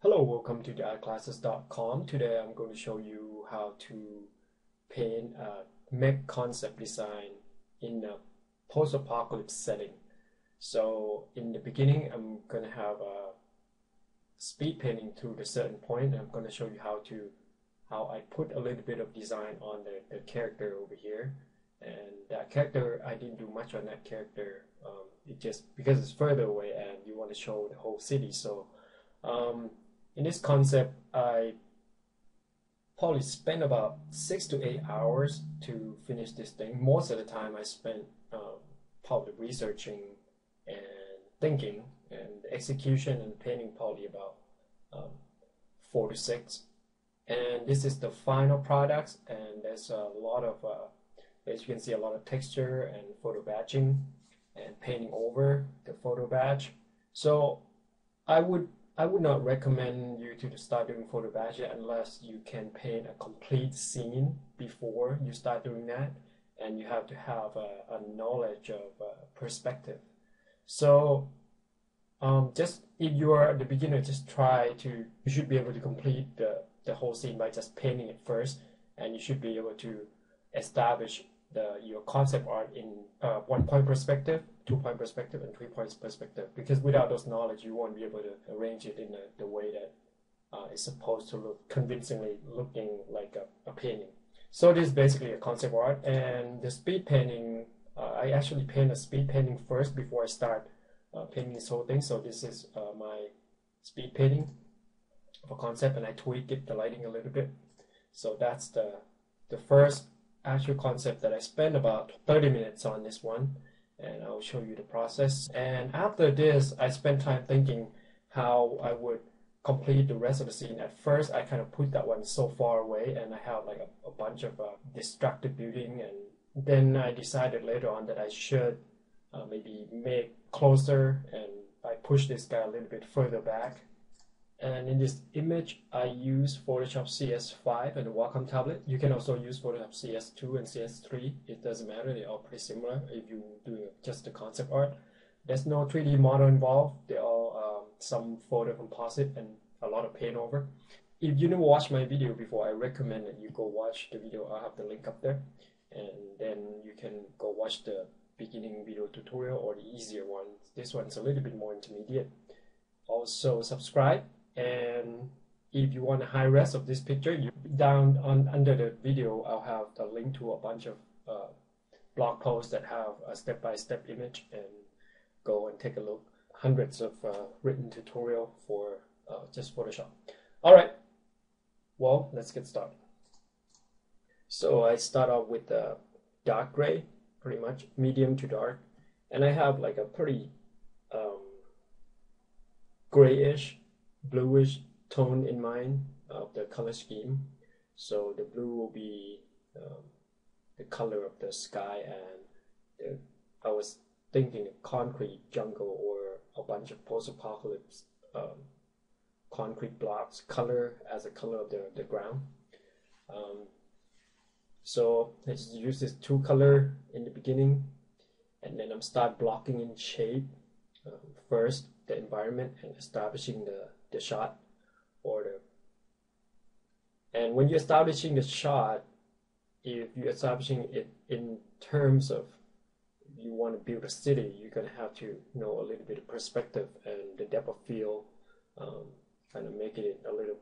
Hello, welcome to theartclasses.com. Today I'm going to show you how to paint a mech concept design in a post-apocalypse setting. So in the beginning, I'm going to have a speed painting to a certain point. I'm going to show you how I put a little bit of design on the character over here. And that character, I didn't do much on that character. It just because it's further away and you want to show the whole city. So in this concept, I probably spent about 6 to 8 hours to finish this thing. Most of the time I spent probably researching and thinking, and the execution and painting probably about 4 to 6. And this is the final product, and there's a lot of, as you can see, a lot of texture and photo batching and painting over the photo batch. So I would not recommend you to start doing photo batch unless you can paint a complete scene before you start doing that, and you have to have a knowledge of perspective. So just if you are the beginner, just you should be able to complete the whole scene by just painting it first, and you should be able to establish your concept art in 1-point perspective, 2-point perspective, and 3-point perspective. Because without those knowledge, you won't be able to arrange it in the way that it's supposed to look convincingly, looking like a painting. So this is basically a concept art, and the speed painting, I actually paint a speed painting first before I start painting this whole thing. So this is my speed painting for concept, and I tweak it, the lighting a little bit. So that's the first actual concept that I spent about 30 minutes on this one, and I'll show you the process. And after this, I spent time thinking how I would complete the rest of the scene. At first, I kind of put that one so far away, and I have like a bunch of distracted building, and then I decided later on that I should maybe make closer, and I push this guy a little bit further back. And in this image, I use Photoshop CS5 and the Wacom tablet. You can also use Photoshop CS2 and CS3. It doesn't matter, they're all pretty similar if you're doing just the concept art. There's no 3D model involved. They're all some photo composite and a lot of paint over. If you never watched my video before, I recommend that you go watch the video. I'll have the link up there. And then you can go watch the beginning video tutorial or the easier one. This one's a little bit more intermediate. Also subscribe. And if you want a high res of this picture, under the video, I'll have a link to a bunch of blog posts that have a step-by-step image, and go and take a look. Hundreds of written tutorial for just Photoshop. All right, well, let's get started. So I start off with dark gray, pretty much medium to dark, and I have like a pretty grayish, bluish tone in mind of the color scheme. So the blue will be the color of the sky, and I was thinking of concrete jungle or a bunch of post-apocalypse concrete blocks color as a color of the ground. So I just use this 2 color in the beginning, and then I'm start blocking in shape first the environment and establishing the shot and when you're establishing the shot, if you're establishing it in terms of you want to build a city, you're going to have to know a little bit of perspective and the depth of field, kind of making it a little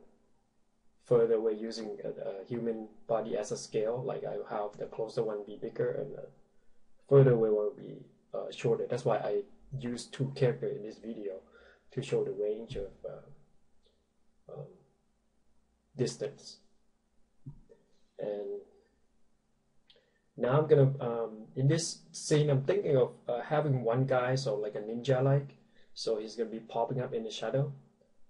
further away using a human body as a scale. Like I have the closer one be bigger and the further away one will be shorter. That's why I use 2 characters in this video to show the range of distance. And now I'm gonna in this scene I'm thinking of having one guy, so like a ninja like, so he's gonna be popping up in the shadow,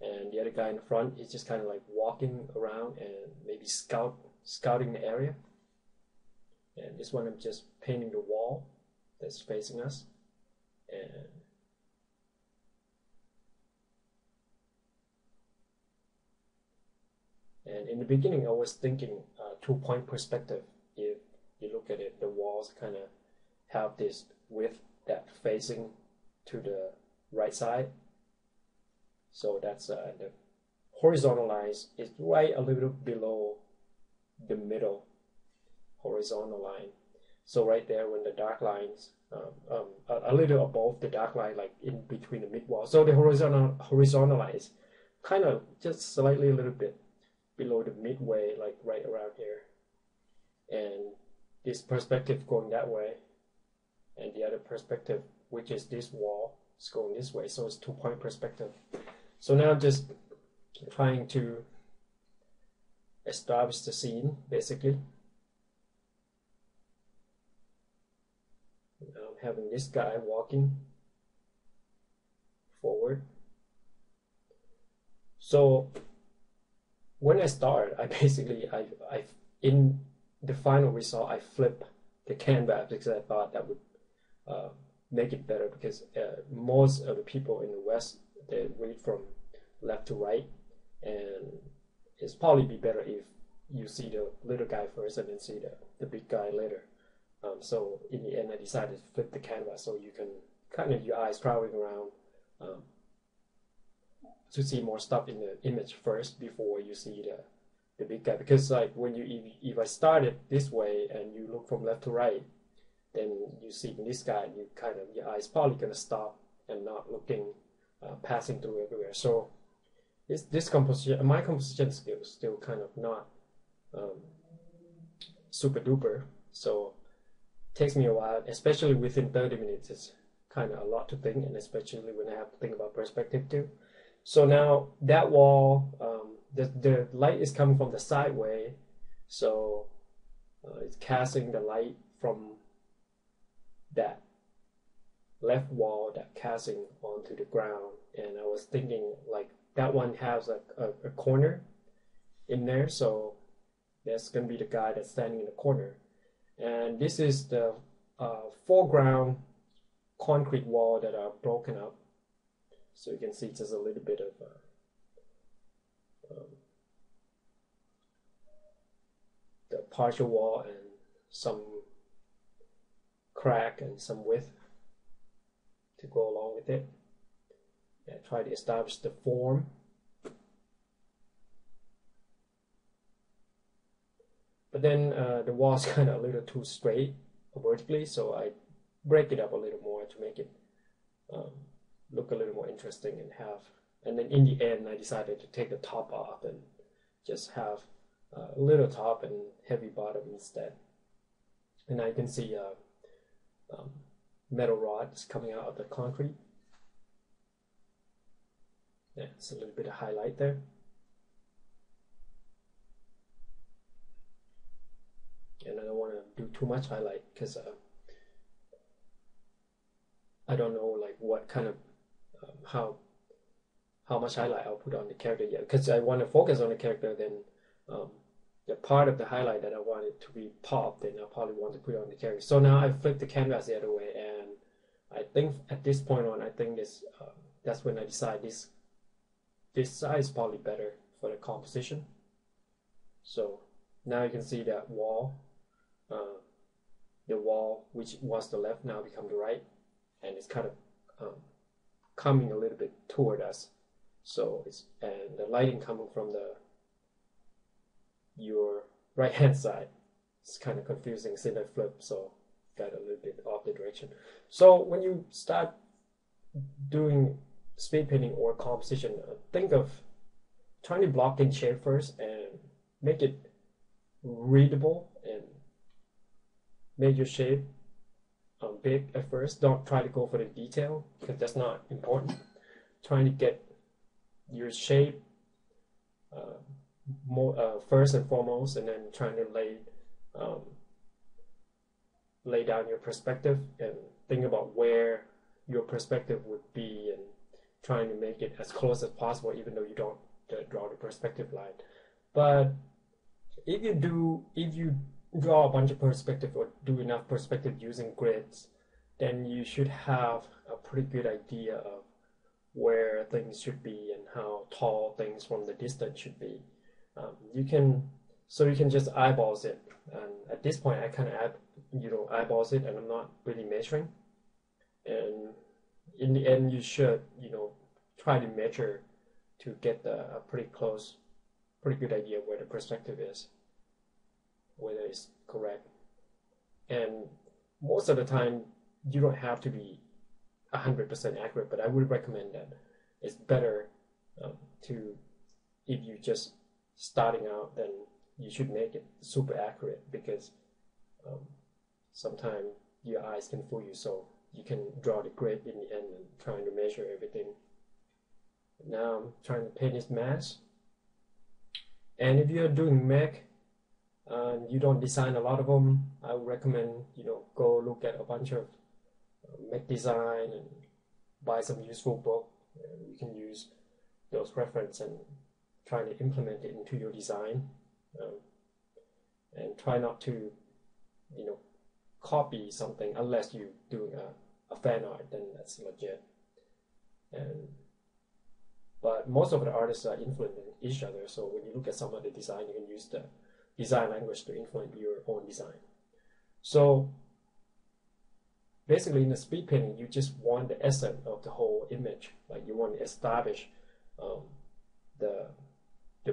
and the other guy in front is just kind of like walking around and maybe scouting the area. And this one I'm just painting the wall that's facing us. And in the beginning, I was thinking 2-point perspective. If you look at it, the walls kind of have this width that facing to the right side. So that's the horizontal lines is right a little below the middle horizontal line. So right there, when the dark lines a little above the dark line, like in between the mid wall. So the horizontal line is kind of just slightly a little bit below the midway, like right around here. And this perspective going that way, and the other perspective, which is this wall, is going this way. So it's 2-point perspective. So now I'm just trying to establish the scene, basically. I'm having this guy walking forward. So when I start, I basically, in the final result, I flip the canvas because I thought that would make it better, because most of the people in the West, they read from left to right, and it's probably be better if you see the little guy first and then see the big guy later. So in the end, I decided to flip the canvas so you can kind of your eyes traveling around to see more stuff in the image first before you see the big guy. Because like when if I started this way and you look from left to right, then you see this guy and you kind of your eyes probably gonna stop and not looking, passing through everywhere. So this composition, my composition skills still kind of not super duper. So it takes me a while, especially within 30 minutes. It's kind of a lot to think, and especially when I have to think about perspective too. So now that wall, the light is coming from the sideway, so it's casting the light from that left wall, that casting onto the ground. And I was thinking like that one has a corner in there, so that's gonna be the guy that's standing in the corner. And this is the foreground concrete wall that are broken up. So you can see just a little bit of the partial wall and some crack and some width to go along with it. And try to establish the form. But then the wall's kind of a little too straight vertically, so I break it up a little more to make it look a little more interesting and then in the end I decided to take the top off and just have a little top and heavy bottom instead. And now you can see metal rods coming out of the concrete. Yeah, it's a little bit of highlight there. And I don't want to do too much highlight because I don't know like what kind of how much highlight I'll put on the character yet, because I want to focus on the character. Then the part of the highlight that I want it to be popped, then I probably want to put on the character. So now I flip the canvas the other way, and I think at this point on, I think this that's when I decide this side is probably better for the composition. So now you can see that wall, the wall which was the left now become the right, and it's kind of coming a little bit toward us. So and the lighting coming from your right hand side. It's kind of confusing since I flip, so got a little bit off the direction. So when you start doing speed painting or composition, think of trying to block in shape first and make it readable, and make your shape big at first. Don't try to go for the detail because that's not important. Trying to get your shape more first and foremost, and then trying to lay down your perspective and think about where your perspective would be, and trying to make it as close as possible, even though you don't draw the perspective line. But if you draw a bunch of perspective or do enough perspective using grids, then you should have a pretty good idea of where things should be and how tall things from the distance should be. You can just eyeballs it, and at this point I kind of eyeballs it, and I'm not really measuring. And in the end, you should try to measure to get a pretty good idea where the perspective is, whether it's correct. And most of the time, you don't have to be 100% accurate, but I would recommend that it's better to, if you just starting out, then you should make it super accurate, because sometimes your eyes can fool you, so you can draw the grid in the end and trying to measure everything. Now I'm trying to paint his mask. And if you're doing mech and you don't design a lot of them, I would recommend, go look at a bunch of mech design and buy some useful book. And you can use those reference and try to implement it into your design. And try not to, copy something unless you're doing a fan art, then that's legit. But most of the artists are influencing each other, so when you look at some of the design, you can use the design language to influence your own design. So basically in the speed painting, you just want the essence of the whole image. Like you want to establish the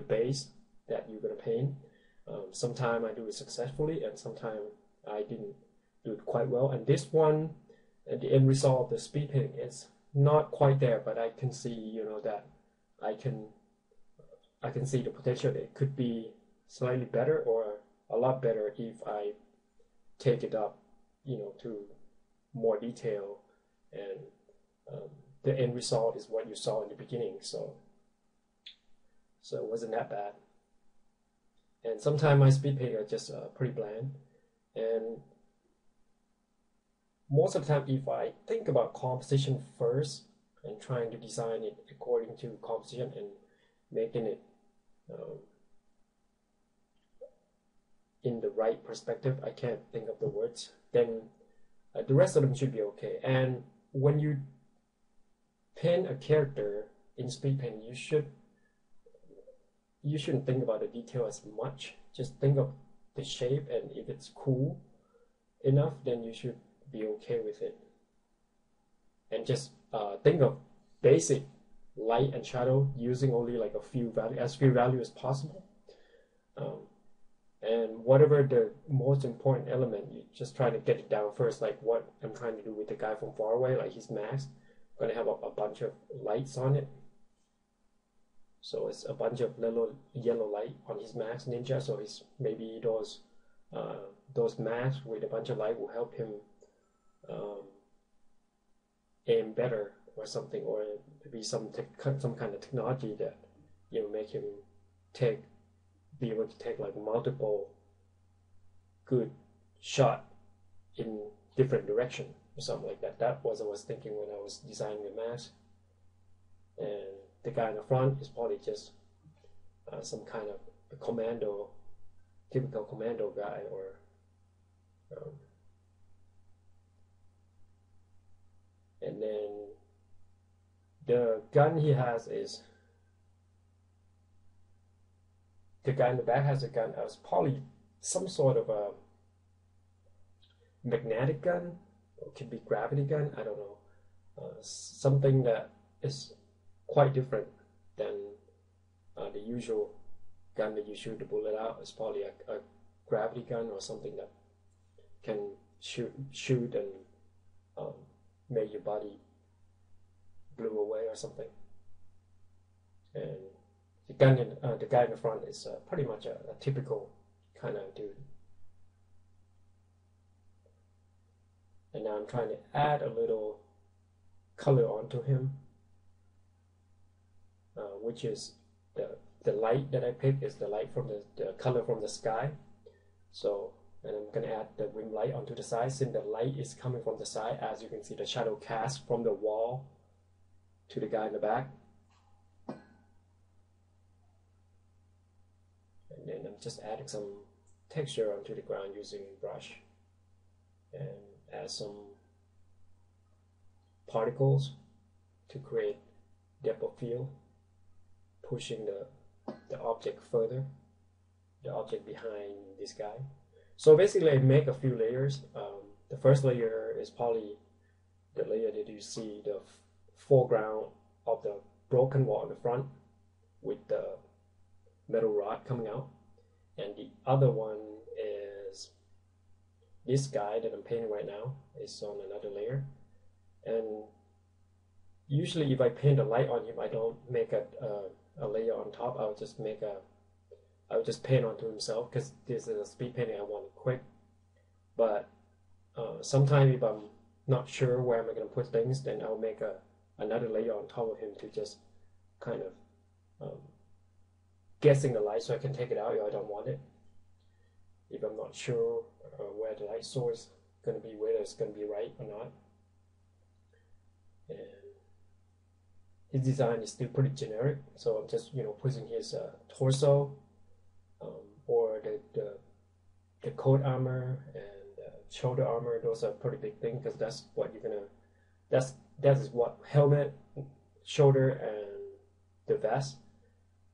base that you're going to paint. Sometimes I do it successfully, and sometimes I didn't do it quite well. And this one, the end result of the speed painting is not quite there, but I can see, that I can see the potential that it could be slightly better or a lot better if I take it up, to more detail, and the end result is what you saw in the beginning. So it wasn't that bad. And sometimes my speed painting are just pretty bland. And most of the time, if I think about composition first and trying to design it according to composition and making it in the right perspective, I can't think of the words, then the rest of them should be okay. And when you paint a character in speed painting, you shouldn't think about the detail as much. Just think of the shape, and if it's cool enough, then you should be okay with it. And just think of basic light and shadow using only like as few values as possible. And whatever the most important element, you just try to get it down first, like what I'm trying to do with the guy from far away, like his mask. I'm going to have a bunch of lights on it. So it's a bunch of little yellow light on his mask ninja. So it's maybe those masks with a bunch of light will help him aim better or something, or maybe some kind of technology that make him be able to take like multiple good shot in different direction or something like that. That was what I was thinking when I was designing the mask. And the guy in the front is probably just some kind of a typical commando guy, or and then the gun he has is, the guy in the back has a gun. It's probably some sort of a magnetic gun, or it could be gravity gun. I don't know. Something that is quite different than the usual gun that you shoot the bullet out. It's probably a gravity gun or something that can shoot and make your body blew away or something. And the guy in the front is pretty much a typical kind of dude. And now I'm trying to add a little color onto him, which is the light that I picked is the light from the color from the sky. So, and I'm going to add the rim light onto the side. Since the light is coming from the side, as you can see, the shadow cast from the wall to the guy in the back. And then I'm just adding some texture onto the ground using brush, and add some particles to create depth of field, pushing the object further, the object behind this guy. So basically I make a few layers. The first layer is probably the layer that you see the foreground of the broken wall in the front, with the metal rod coming out, and the other one is this guy that I'm painting right now is on another layer. And usually if I paint a light on him, I don't make a layer on top. I'll just paint onto himself, because this is a speed painting. I want it quick. But sometimes if I'm not sure where am I going to put things, then I'll make another layer on top of him to just kind of guessing the light so I can take it out if I don't want it. If I'm not sure where the light source is going to be, whether it's going to be right or not. And his design is still pretty generic, so I'm just pushing his torso or the coat armor and shoulder armor. Those are pretty big things, because that's what you're gonna that is what helmet, shoulder, and the vest,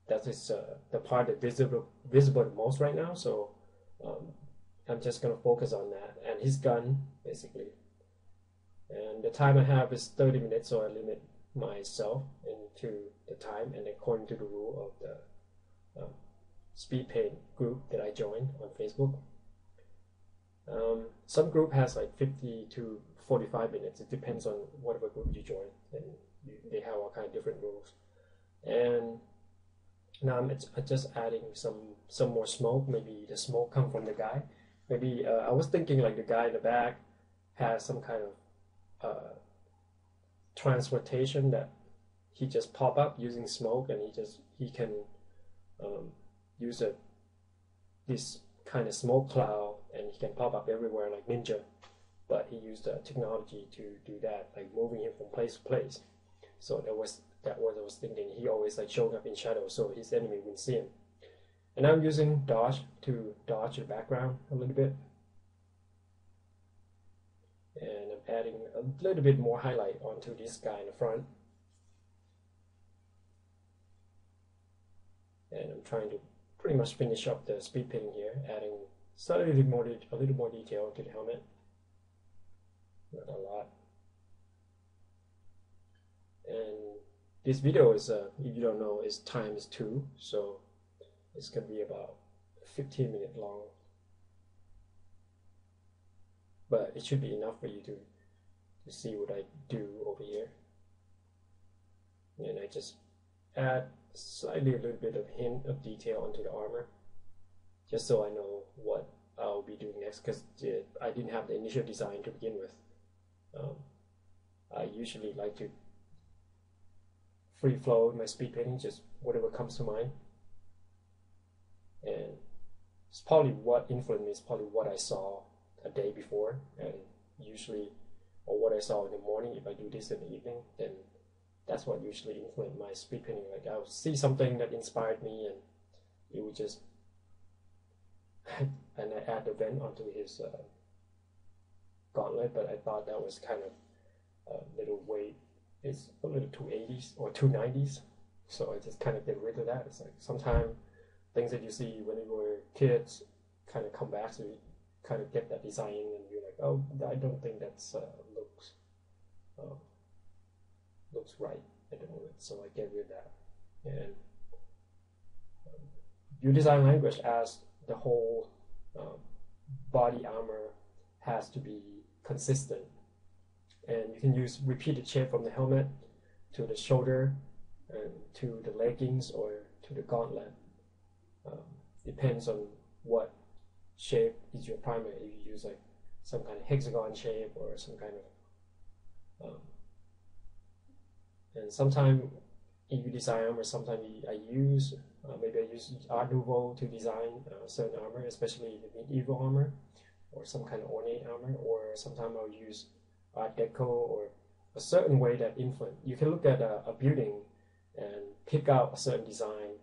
that is the part that's visible the most right now. So I'm just gonna focus on that and his gun basically. And the time I have is 30 minutes, so I limit myself into the time, and according to the rule of the speed paint group that I joined on Facebook. Some group has like 50 to 45 minutes. It depends on whatever group you join, and they have all kind of different rules. And now I'm just adding some more smoke. Maybe the smoke come from the guy. Maybe I was thinking like the guy in the back has some kind of transportation that he just pop up using smoke, and he can use this kind of smoke cloud, and he can pop up everywhere like ninja. But he used technology to do that, like moving him from place to place. So that was what I was thinking. He always like showing up in shadow, so his enemy wouldn't see him. And I'm using dodge to dodge the background a little bit. And I'm adding a little bit more highlight onto this guy in the front. And I'm trying to pretty much finish up the speed painting here, adding a little more detail to the helmet. Not a lot. And this video is, if you don't know, is times 2, so it's gonna be about 15 minutes long. But it should be enough for you to see what I do over here. And I just add slightly a little bit of hint of detail onto the armor, just so I know what I'll be doing next, because I didn't have the initial design to begin with. I usually like to free flow in my speed painting, just whatever comes to mind. And it's probably what influenced me is probably what I saw a day before, and usually, or what I saw in the morning. If I do this in the evening, then that's what usually influenced my speed painting. Like I'll see something that inspired me, and it would just and I add the vent onto his gauntlet. But I thought that was kind of a little weight. It's a little 280s or 290s, so I just kind of get rid of that. It's like sometimes things that you see when you were kids kind of come back, so you kind of get that design, and you're like, oh, I don't think that's looks right at the moment, so I get rid of that. And your design language as the whole body armor has to be consistent, and you can use repeated shape from the helmet to the shoulder and to the leggings or to the gauntlet. Depends on what shape is your primary. If you use like some kind of hexagon shape or some kind of and sometimes if you design armor, sometimes I use maybe I use Art Nouveau to design certain armor, especially the medieval armor or some kind of ornate armor, or sometimes I'll use Art Deco or a certain way that influence. You can look at a building and pick out a certain design,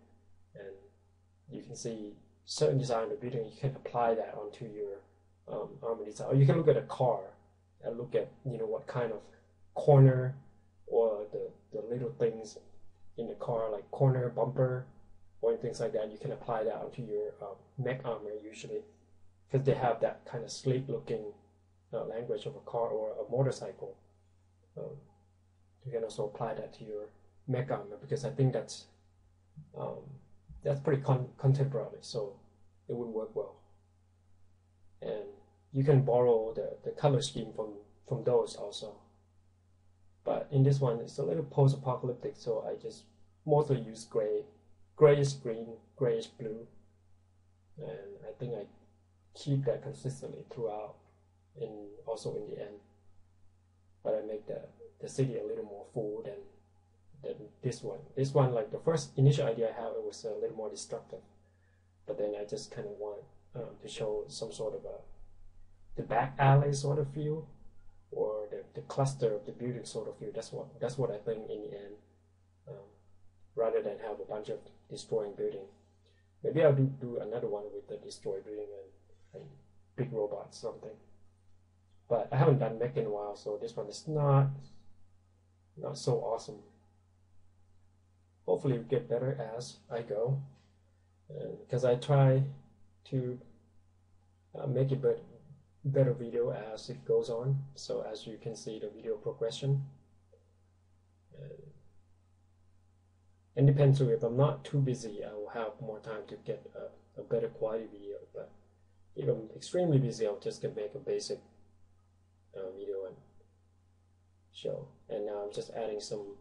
and you can see certain design of the building. You can apply that onto your armor design. Or you can look at a car and look at what kind of corner or the little things in the car, like corner, bumper, or things like that. You can apply that onto your mech armor usually, because they have that kind of sleek looking language of a car or a motorcycle. You can also apply that to your mech armor, because I think that's um, that's pretty contemporary, so it would work well. And you can borrow the color scheme from those also. But in this one, it's a little post-apocalyptic, so I just mostly use grayish green, grayish blue, and I think I keep that consistently throughout, and also in the end. But I make the city a little more full than this one. This one, like the first initial idea I had, it was a little more destructive. But then I just kind of want to show some sort of the back alley sort of feel, or the cluster of the building sort of feel. That's what I think in the end, rather than have a bunch of destroying building. Maybe I'll do another one with the destroyed building and big robots something. But I haven't done Mech in a while, so this one is not so awesome. Hopefully it get better as I go, because I try to make it better video as it goes on. So as you can see the video progression, and depends on if I'm not too busy, I will have more time to get a better quality video. But if I'm extremely busy, I'll just make a basic video and show. And now I'm just adding some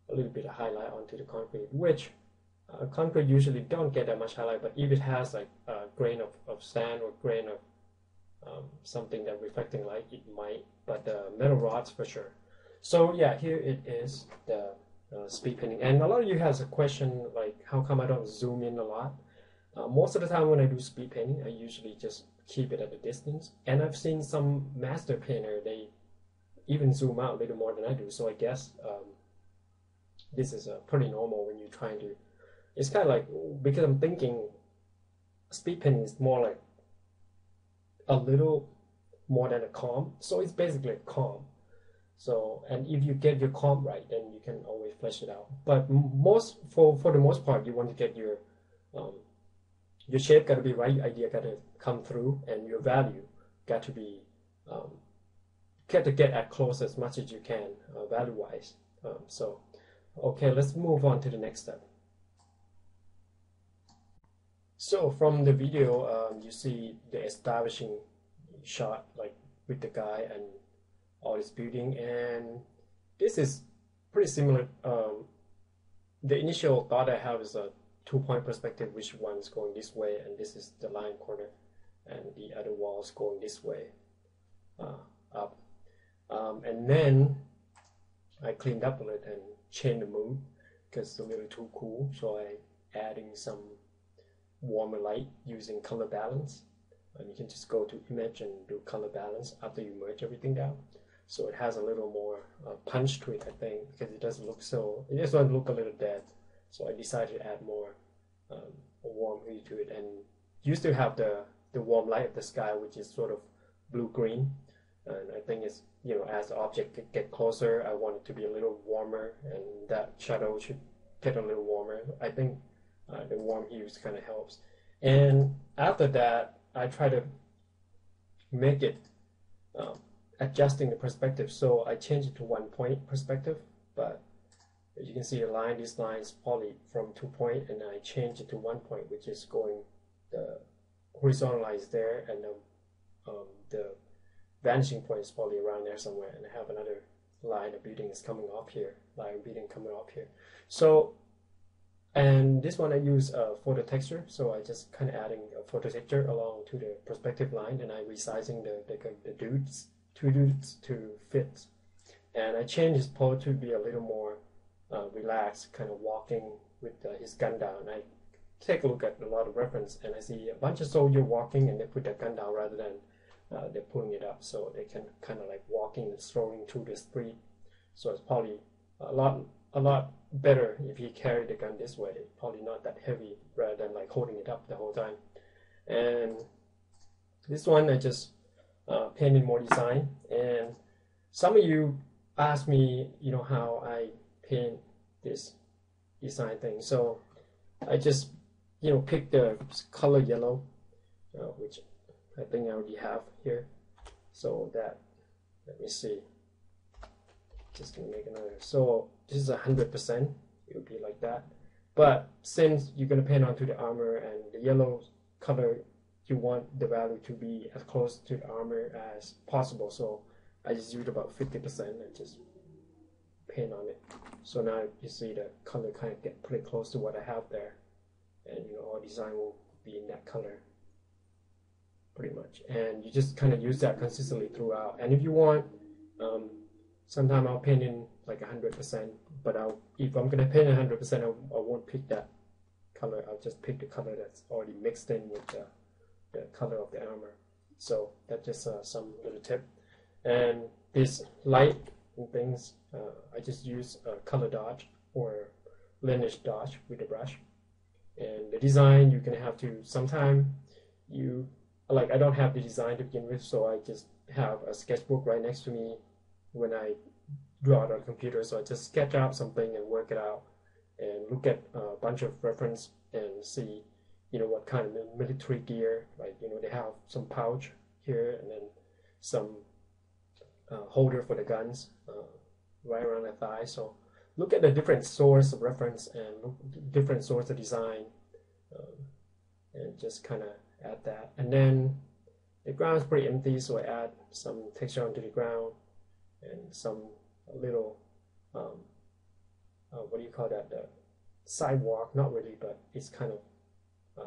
a little bit of highlight onto the concrete, which concrete usually don't get that much highlight, but if it has like a grain of sand or grain of something that reflecting light, it might. But the metal rods for sure. So yeah, here it is, the speed painting. And a lot of you has a question like, how come I don't zoom in a lot? Most of the time when I do speed painting, I usually just keep it at a distance. And I've seen some master painter, they even zoom out a little more than I do. So I guess this is pretty normal when you're trying to. It's kind of like, because I'm thinking speed painting is more like a little more than a comp. So it's basically a comp. So, and if you get your comp right, then you can always flesh it out. But for the most part, you want to get your shape got to be right, your idea got to come through, and your value got to be got to get as close as much as you can value-wise. So, okay, let's move on to the next step. So from the video, you see the establishing shot, like with the guy and all this building, and this is pretty similar. The initial thought I have is a two-point perspective, which one's going this way, and this is the line corner, and the other wall's going this way up. And then I cleaned up a little and changed the mood because it's a little too cool, so I adding some warmer light using color balance. And you can just go to image and do color balance after you merge everything down. So it has a little more punch to it, I think, because it doesn't look it just doesn't look a little dead. So I decided to add more warm hue to it, and used to have the warm light of the sky, which is sort of blue-green. And I think it's, as the object get closer, I want it to be a little warmer, and that shadow should get a little warmer. I think the warm hues kind of helps. And after that, I try to make it adjusting the perspective. So I changed it to 1 point perspective, but as you can see, this line is probably from 2 point, and I changed it to 1 point, which is going, the horizontal line is there, and the vanishing point is probably around there somewhere, and I have another line of building is coming off here, So, and this one I use photo texture, so I just kind of adding a photo texture along to the perspective line, and I resizing the two dudes to fit, and I changed his pose to be a little more relaxed, kind of walking with his gun down. I take a look at a lot of reference, and I see a bunch of soldiers walking, and they put their gun down rather than they're pulling it up, so they can kind of like walking and strolling through the street. So it's probably a lot better if he carried the gun this way, probably not that heavy, rather than like holding it up the whole time. And this one I just painted more design, and some of you asked me, how I paint this design thing. So I just, picked the color yellow, which I think I already have here. So that, let me see, just gonna make another. So this is 100%, it would be like that. But since you're going to paint onto the armor and the yellow color, you want the value to be as close to the armor as possible. So I just used about 50% and just paint on it. So now you see the color kind of get pretty close to what I have there. And our design will be in that color pretty much. And you just kind of use that consistently throughout. And if you want, sometimes I'll paint in like 100%, but if I'm going to paint 100%, I won't pick that color. I'll just pick the color that's already mixed in with the color of the armor. So that's just some little tip. And this light and things, I just use a color dodge or lineage dodge with the brush. And the design, you're going to have to, sometime I don't have the design to begin with, so I just have a sketchbook right next to me when I draw it on the computer. So I just sketch out something and work it out and look at a bunch of reference and see, what kind of military gear, like, they have some pouch here and then some holder for the guns right around the thigh. So look at the different source of reference and look different source of design and just kind of add that. And then the ground is pretty empty, so I add some texture onto the ground and some little what do you call that, the sidewalk, not really, but it's kind of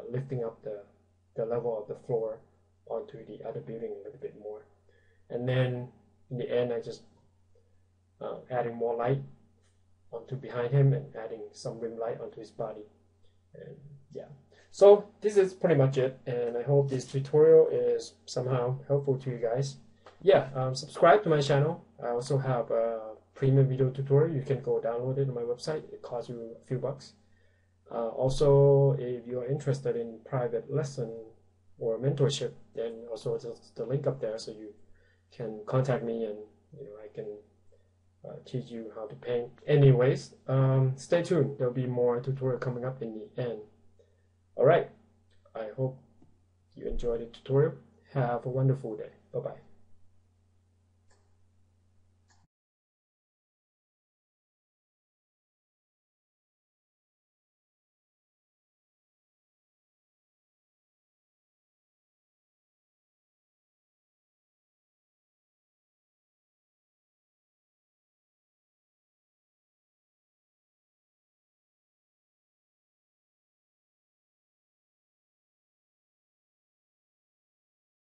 lifting up the level of the floor onto the other building a little bit more. And then in the end, I just adding more light onto behind him and adding some rim light onto his body. And yeah, so this is pretty much it, and I hope this tutorial is somehow helpful to you guys. Yeah, subscribe to my channel. I also have a premium video tutorial. You can go download it on my website. It costs you a few bucks. Also, if you are interested in private lesson or mentorship, then also just the link up there, so you can contact me and I can teach you how to paint. Anyways, stay tuned. There'll be more tutorial coming up in the end. Alright, I hope you enjoyed the tutorial. Have a wonderful day. Bye-bye.